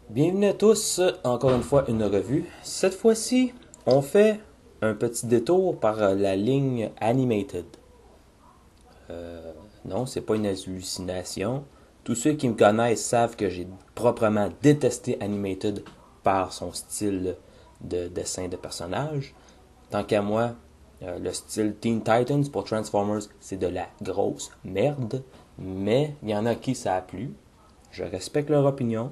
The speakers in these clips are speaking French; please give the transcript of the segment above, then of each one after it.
Bienvenue à tous, encore une fois une revue. Cette fois-ci, on fait un petit détour par la ligne Animated. Non, c'est pas une hallucination. Tous ceux qui me connaissent savent que j'ai proprement détesté Animated par son style de dessin de personnage. Tant qu'à moi, le style Teen Titans pour Transformers, c'est de la grosse merde. Mais il y en a qui ça a plu. Je respecte leur opinion.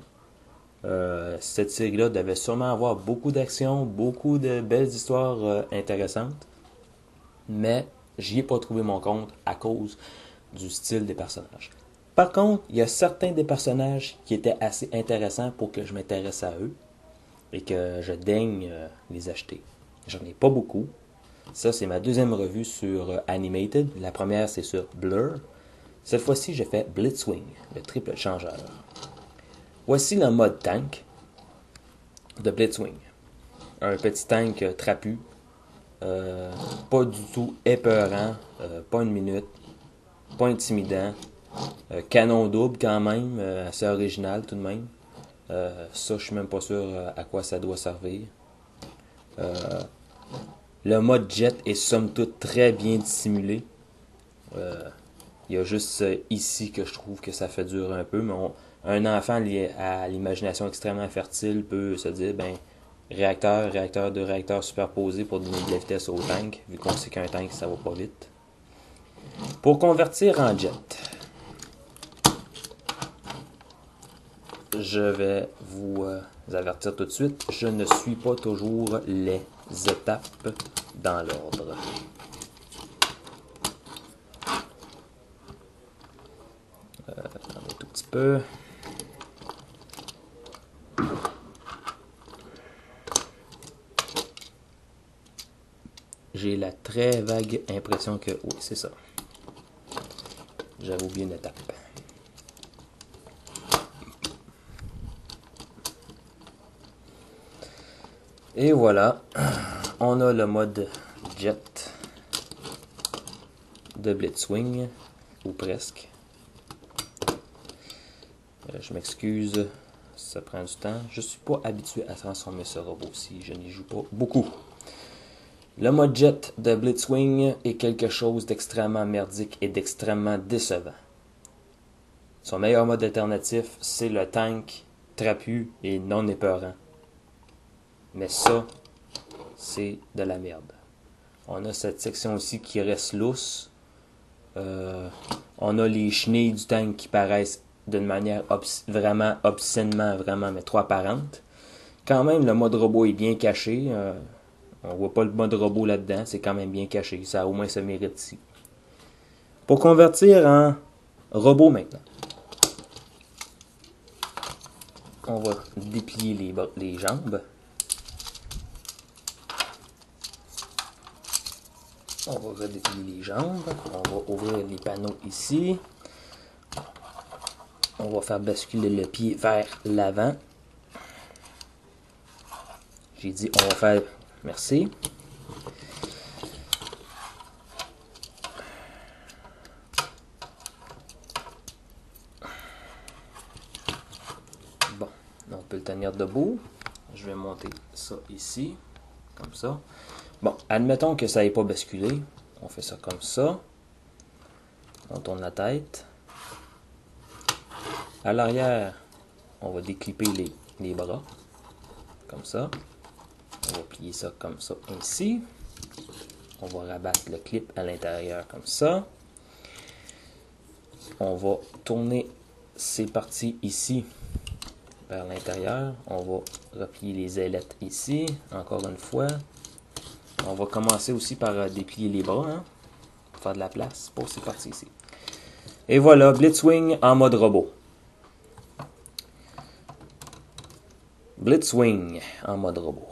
Cette série-là devait sûrement avoir beaucoup d'action, beaucoup de belles histoires intéressantes, mais j'y ai pas trouvé mon compte à cause du style des personnages. Par contre, il y a certains des personnages qui étaient assez intéressants pour que je m'intéresse à eux et que je daigne les acheter. J'en ai pas beaucoup. Ça, c'est ma deuxième revue sur Animated. La première, c'est sur Blur. Cette fois-ci, j'ai fait Blitzwing, le triple changeur. Voici le mode tank de Blitzwing. Un petit tank trapu, pas du tout épeurant, pas une minute, pas intimidant, canon double quand même, assez original tout de même. Ça, je suis même pas sûr à quoi ça doit servir. Le mode jet est somme toute très bien dissimulé. Il y a juste ici que je trouve que ça fait dur un peu, mais un enfant lié à l'imagination extrêmement fertile peut se dire, ben, réacteur, deux réacteurs superposés pour donner de la vitesse au tank, vu qu'on sait qu'un tank, ça va pas vite. Pour convertir en jet, je vais vous avertir tout de suite, je ne suis pas toujours les étapes dans l'ordre. Attendez un tout petit peu. J'ai la très vague impression que... Oui, c'est ça. J'avais oublié une étape. Et voilà. On a le mode jet de Blitzwing. Ou presque. Je m'excuse. Ça prend du temps. Je suis pas habitué à transformer ce robot-ci. Je n'y joue pas beaucoup. Le mode jet de Blitzwing est quelque chose d'extrêmement merdique et d'extrêmement décevant. Son meilleur mode alternatif, c'est le tank trapu et non épeurant. Mais ça, c'est de la merde. On a cette section aussi qui reste lousse. On a les chenilles du tank qui paraissent d'une manière vraiment obscènement, vraiment, mais trop apparente. Quand même, le mode robot est bien caché. On voit pas le mode robot là-dedans, c'est quand même bien caché. Ça au moins se mérite ici. Pour convertir en robot maintenant, on va déplier les jambes. On va redéplier les jambes. On va ouvrir les panneaux ici. On va faire basculer le pied vers l'avant. J'ai dit on va faire... Merci. Bon, on peut le tenir debout. Je vais monter ça ici, comme ça. Bon, admettons que ça n'ait pas basculé. On fait ça comme ça. On tourne la tête. À l'arrière, on va déclipper les bras, comme ça. On va plier ça comme ça ici. On va rabattre le clip à l'intérieur comme ça. On va tourner ces parties ici vers l'intérieur. On va replier les ailettes ici, encore une fois. On va commencer aussi par déplier les bras, hein, pour faire de la place pour ces parties ici. Et voilà, Blitzwing en mode robot. Blitzwing en mode robot.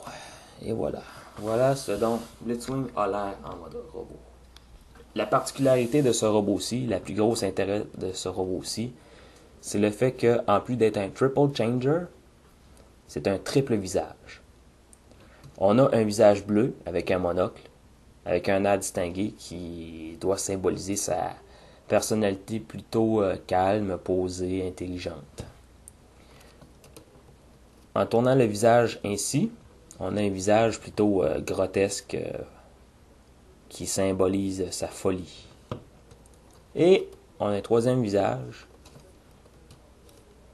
Et voilà. Voilà ce dont Blitzwing a l'air en mode robot. La particularité de ce robot-ci, la plus grosse intérêt de ce robot-ci, c'est le fait qu'en plus d'être un triple changer, c'est un triple visage. On a un visage bleu avec un monocle, avec un air distingué qui doit symboliser sa personnalité plutôt calme, posée, intelligente. en tournant le visage ainsi, on a un visage plutôt grotesque qui symbolise sa folie. Et on a un troisième visage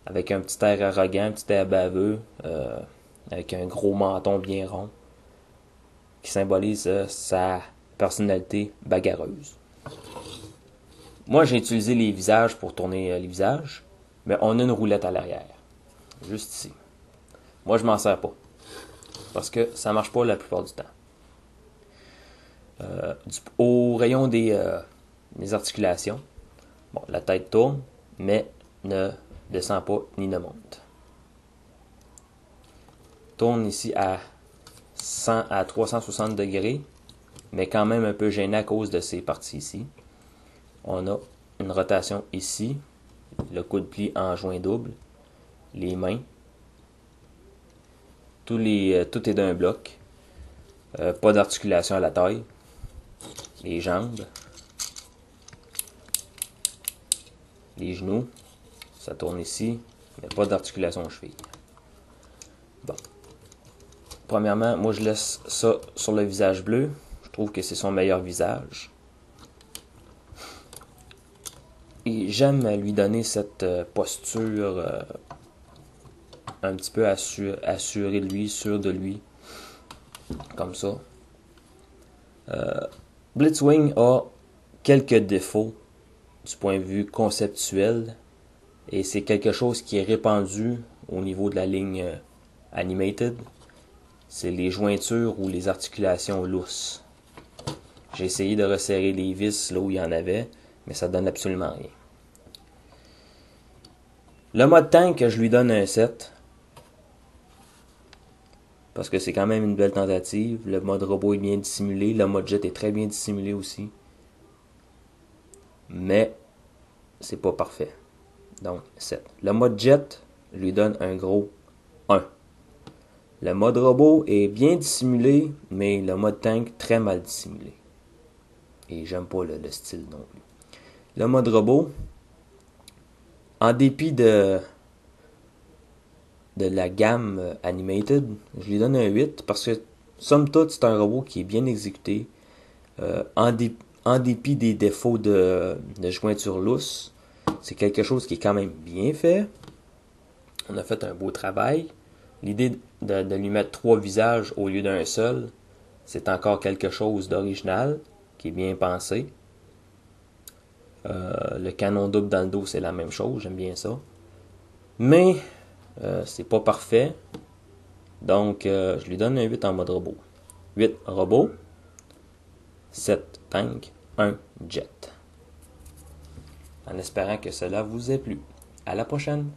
avec un petit air arrogant, un petit air baveux, avec un gros menton bien rond, qui symbolise sa personnalité bagarreuse. Moi, j'ai utilisé les visages pour tourner les visages, mais on a une roulette à l'arrière, juste ici. Moi, je m'en sers pas, parce que ça marche pas la plupart du temps. Au rayon des articulations, bon, la tête tourne, mais ne descend pas ni ne monte. Tourne ici à 100 à 360 degrés, mais quand même un peu gêné à cause de ces parties ici. On a une rotation ici, le coude pli en joint double, les mains, tout est d'un bloc, pas d'articulation à la taille, les jambes, les genoux, ça tourne ici, mais pas d'articulation aux chevilles. Bon. Premièrement, moi je laisse ça sur le visage bleu, je trouve que c'est son meilleur visage. Et j'aime lui donner cette posture un petit peu assurée de lui, sûre de lui, comme ça. Blitzwing a quelques défauts du point de vue conceptuel, et c'est quelque chose qui est répandu au niveau de la ligne Animated. C'est les jointures ou les articulations lousses. J'ai essayé de resserrer les vis là où il y en avait, mais ça donne absolument rien. Le mode tank, je lui donne un 7. Parce que c'est quand même une belle tentative. Le mode robot est bien dissimulé. Le mode jet est très bien dissimulé aussi. Mais c'est pas parfait. Donc 7. Le mode jet, je lui donne un gros 1. Le mode robot est bien dissimulé, mais le mode tank très mal dissimulé. Et j'aime pas le style non plus. Le mode robot, en dépit de la gamme Animated, je lui donne un 8 parce que, somme toute, c'est un robot qui est bien exécuté. En dépit des défauts de jointure lousse, c'est quelque chose qui est quand même bien fait. On a fait un beau travail. L'idée de lui mettre 3 visages au lieu d'un seul, c'est encore quelque chose d'original, qui est bien pensé. Le canon double dans le dos, c'est la même chose, j'aime bien ça. Mais c'est pas parfait. Donc je lui donne un 8 en mode robot. 8 robot, 7 tank, 1 jet. En espérant que cela vous ait plu. À la prochaine!